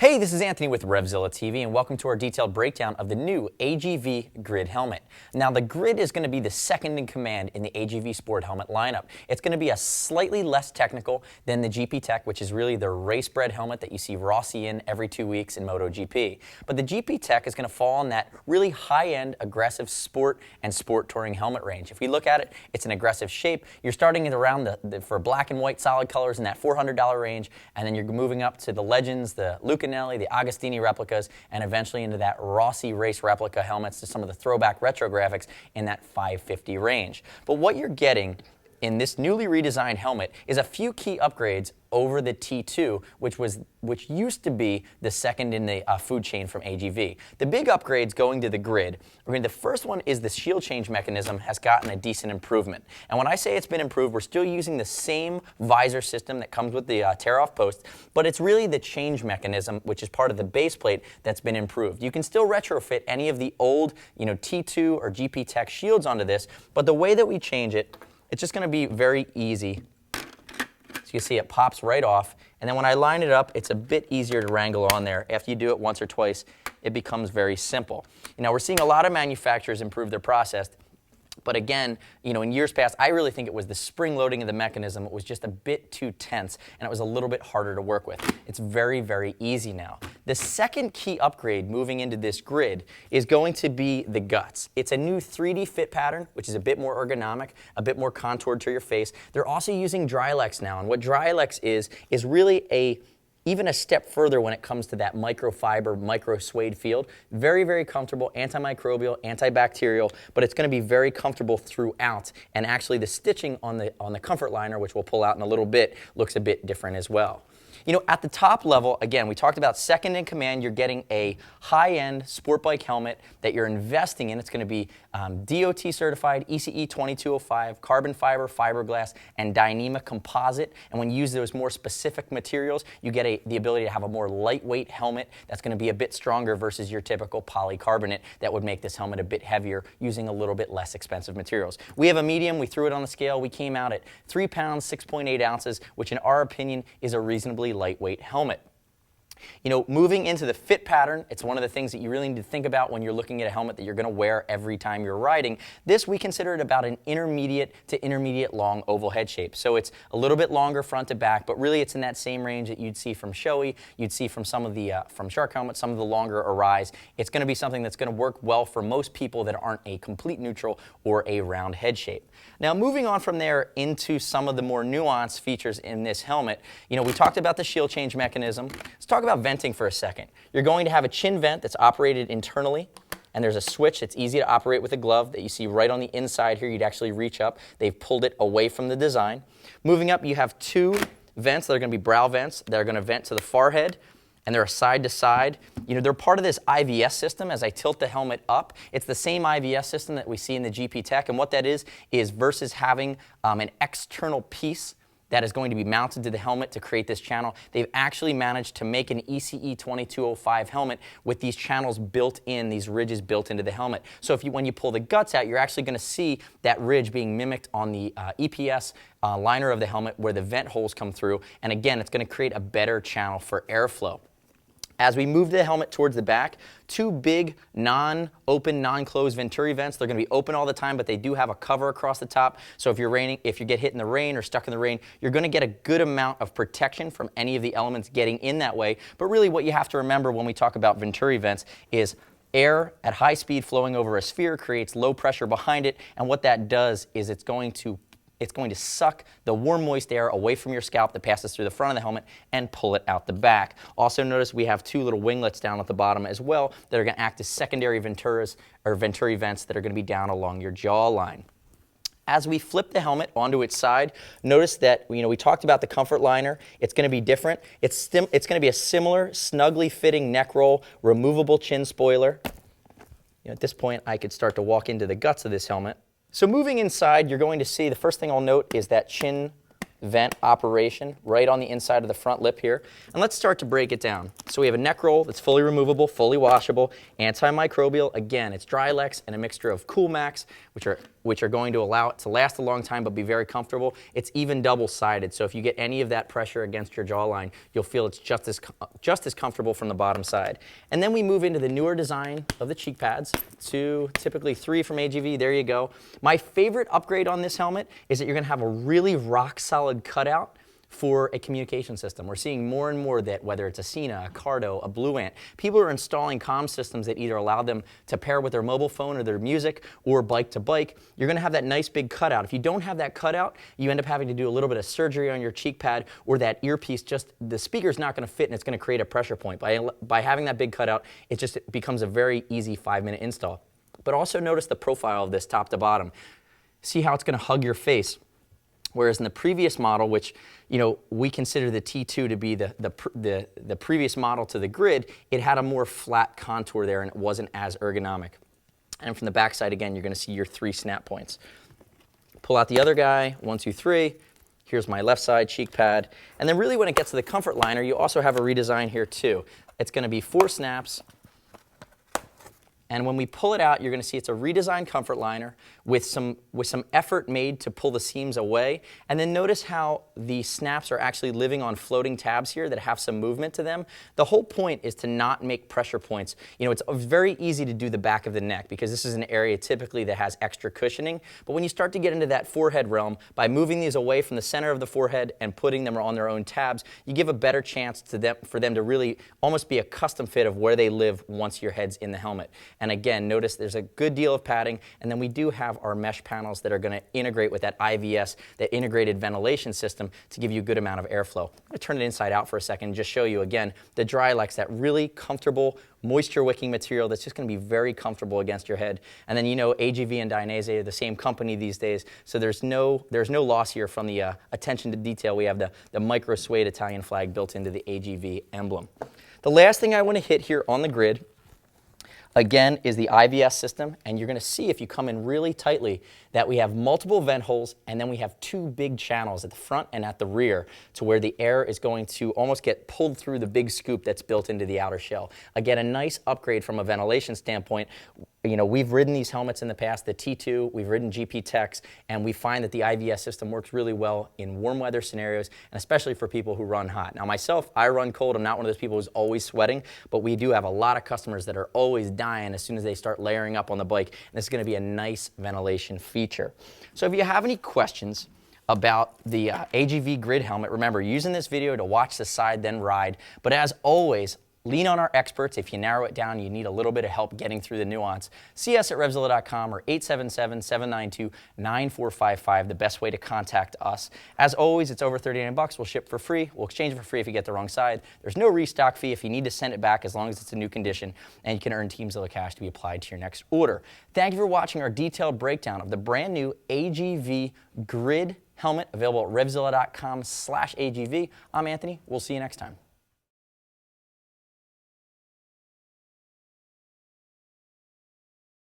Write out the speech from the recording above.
Hey, this is Anthony with RevZilla TV, and welcome to our detailed breakdown of the new AGV Grid Helmet. Now, the Grid is going to be the second in command in the AGV Sport Helmet lineup. It's going to be a slightly less technical than the GP Tech, which is really the race-bred helmet that you see Rossi in every 2 weeks in MotoGP. But the GP Tech is going to fall on that really high-end, aggressive sport and sport touring helmet range. If we look at it, it's an aggressive shape. You're starting at around for black and white solid colors in that $400 range, and then you're moving up to the Legends, the Lucanelli, the Agostini replicas, and eventually into that Rossi race replica helmets to some of the throwback retro graphics in that $550 range. But what you're getting in this newly redesigned helmet is a few key upgrades over the T2, which used to be the second in the food chain from AGV. The big upgrades going to the Grid, the first one is the shield change mechanism has gotten a decent improvement. And when I say it's been improved, we're still using the same visor system that comes with the tear-off post, but it's really the change mechanism, which is part of the base plate, that's been improved. You can still retrofit any of the old T2 or GP Tech shields onto this, but the way that we change it, it's just going to be very easy. So you see it pops right off, and then when I line it up, it's a bit easier to wrangle on there. After you do it once or twice, it becomes very simple. Now, we're seeing a lot of manufacturers improve their process. But again, in years past, I really think it was the spring loading of the mechanism. It was just a bit too tense, and it was a little bit harder to work with. It's very, very easy now. The second key upgrade moving into this Grid is going to be the guts. It's a new 3D fit pattern, which is a bit more ergonomic, a bit more contoured to your face. They're also using Drylex now, and what Drylex is really even a step further when it comes to that microfiber, micro-suede field. Very, very comfortable, antimicrobial, antibacterial, but it's going to be very comfortable throughout. And actually the stitching on the comfort liner, which we'll pull out in a little bit, looks a bit different as well. At the top level, again, we talked about second in command. You're getting a high-end sport bike helmet that you're investing in. It's going to be DOT certified, ECE 2205, carbon fiber, fiberglass, and Dyneema composite. And when you use those more specific materials, you get the ability to have a more lightweight helmet that's going to be a bit stronger versus your typical polycarbonate that would make this helmet a bit heavier using a little bit less expensive materials. We have a medium. We threw it on the scale. We came out at 3 pounds, 6.8 ounces, which in our opinion is a reasonably lightweight helmet. Moving into the fit pattern, it's one of the things that you really need to think about when you're looking at a helmet that you're going to wear every time you're riding. This, we consider it about an intermediate to intermediate long oval head shape. So it's a little bit longer front to back, but really it's in that same range that you'd see from Shoei, you'd see from some of the from Shark helmets, some of the longer Arise. It's going to be something that's going to work well for most people that aren't a complete neutral or a round head shape. Now, moving on from there into some of the more nuanced features in this helmet, we talked about the shield change mechanism. Let's talk about venting for a second. You're going to have a chin vent that's operated internally, and there's a switch that's easy to operate with a glove that you see right on the inside here. You'd actually reach up. They've pulled it away from the design. Moving up, you have 2 vents that are going to be brow vents that are going to vent to the forehead, and they're side to side. They're part of this IVS system. As I tilt the helmet up, it's the same IVS system that we see in the GP Tech, and what that is versus having an external piece that is going to be mounted to the helmet to create this channel, they've actually managed to make an ECE 2205 helmet with these channels built in, these ridges built into the helmet. So when you pull the guts out, you're actually going to see that ridge being mimicked on the EPS liner of the helmet where the vent holes come through. And again, it's going to create a better channel for airflow. As we move the helmet towards the back, 2 big non-open, non-closed Venturi vents. They're going to be open all the time, but they do have a cover across the top. So if you get hit in the rain or stuck in the rain, you're going to get a good amount of protection from any of the elements getting in that way. But really what you have to remember when we talk about Venturi vents is air at high speed flowing over a sphere creates low pressure behind it, and what that does is it's going to suck the warm, moist air away from your scalp that passes through the front of the helmet and pull it out the back. Also notice we have 2 little winglets down at the bottom as well that are going to act as secondary Venturi vents that are going to be down along your jawline. As we flip the helmet onto its side, notice that we talked about the comfort liner. It's going to be different. It's going to be a similar snugly fitting Neckroll removable chin spoiler. At this point, I could start to walk into the guts of this helmet. So moving inside, you're going to see, the first thing I'll note is that chin vent operation right on the inside of the front lip here. And let's start to break it down. So we have a Neckroll that's fully removable, fully washable, antimicrobial. Again, it's Drylex and a mixture of Cool Max, which are which are going to allow it to last a long time but be very comfortable. It's even double-sided, so if you get any of that pressure against your jawline, you'll feel it's just as comfortable from the bottom side. And then we move into the newer design of the cheek pads, typically 3 from AGV. There you go. My favorite upgrade on this helmet is that you're going to have a really rock-solid cutout for a communication system. We're seeing more and more that whether it's a Sena, a Cardo, a Blue Ant, people are installing comm systems that either allow them to pair with their mobile phone or their music or bike to bike. You're going to have that nice big cutout. If you don't have that cutout, you end up having to do a little bit of surgery on your cheek pad, or that earpiece, just the speaker's not going to fit and it's going to create a pressure point. By having that big cutout, it just becomes a very easy 5-minute install. But also notice the profile of this top to bottom. See how it's going to hug your face. Whereas in the previous model, which we consider the T2 to be the previous model to the Grid, it had a more flat contour there and it wasn't as ergonomic. And from the back side, again, you're going to see your 3 snap points. Pull out the other guy, 1, 2, 3. Here's my left side cheek pad. And then really when it gets to the comfort liner, you also have a redesign here too. It's going to be 4 snaps. And when we pull it out, you're going to see it's a redesigned comfort liner with some effort made to pull the seams away. And then notice how the snaps are actually living on floating tabs here that have some movement to them. The whole point is to not make pressure points. It's very easy to do the back of the neck because this is an area typically that has extra cushioning. But when you start to get into that forehead realm, by moving these away from the center of the forehead and putting them on their own tabs, you give a better chance for them to really almost be a custom fit of where they live once your head's in the helmet. And again, notice there's a good deal of padding, and then we do have our mesh panels that are going to integrate with that IVS, that integrated ventilation system, to give you a good amount of airflow. I'm going to turn it inside out for a second and just show you again the Drylex, that really comfortable moisture wicking material that's just going to be very comfortable against your head. And then AGV and Dainese are the same company these days, so there's no loss here from the attention to detail. We have the micro suede Italian flag built into the AGV emblem. The last thing I want to hit here on the Grid, again, is the IVS system, and you're going to see if you come in really tightly that we have multiple vent holes, and then we have 2 big channels at the front and at the rear to where the air is going to almost get pulled through the big scoop that's built into the outer shell. Again, a nice upgrade from a ventilation standpoint. We've ridden these helmets in the past, the T2, we've ridden GP Techs, and we find that the IVS system works really well in warm weather scenarios, and especially for people who run hot. Now myself, I run cold. I'm not one of those people who's always sweating, but we do have a lot of customers that are always dying as soon as they start layering up on the bike, and this is going to be a nice ventilation feature. So if you have any questions about the AGV Grid helmet, remember, using this video to watch the side, then ride, but as always, lean on our experts. If you narrow it down, you need a little bit of help getting through the nuance. See us at RevZilla.com or 877-792-9455, the best way to contact us. As always, it's over $39. We'll ship for free. We'll exchange it for free if you get the wrong side. There's no restock fee if you need to send it back, as long as it's a new condition, and you can earn TeamZilla cash to be applied to your next order. Thank you for watching our detailed breakdown of the brand new AGV Grid helmet, available at RevZilla.com/AGV. I'm Anthony. We'll see you next time.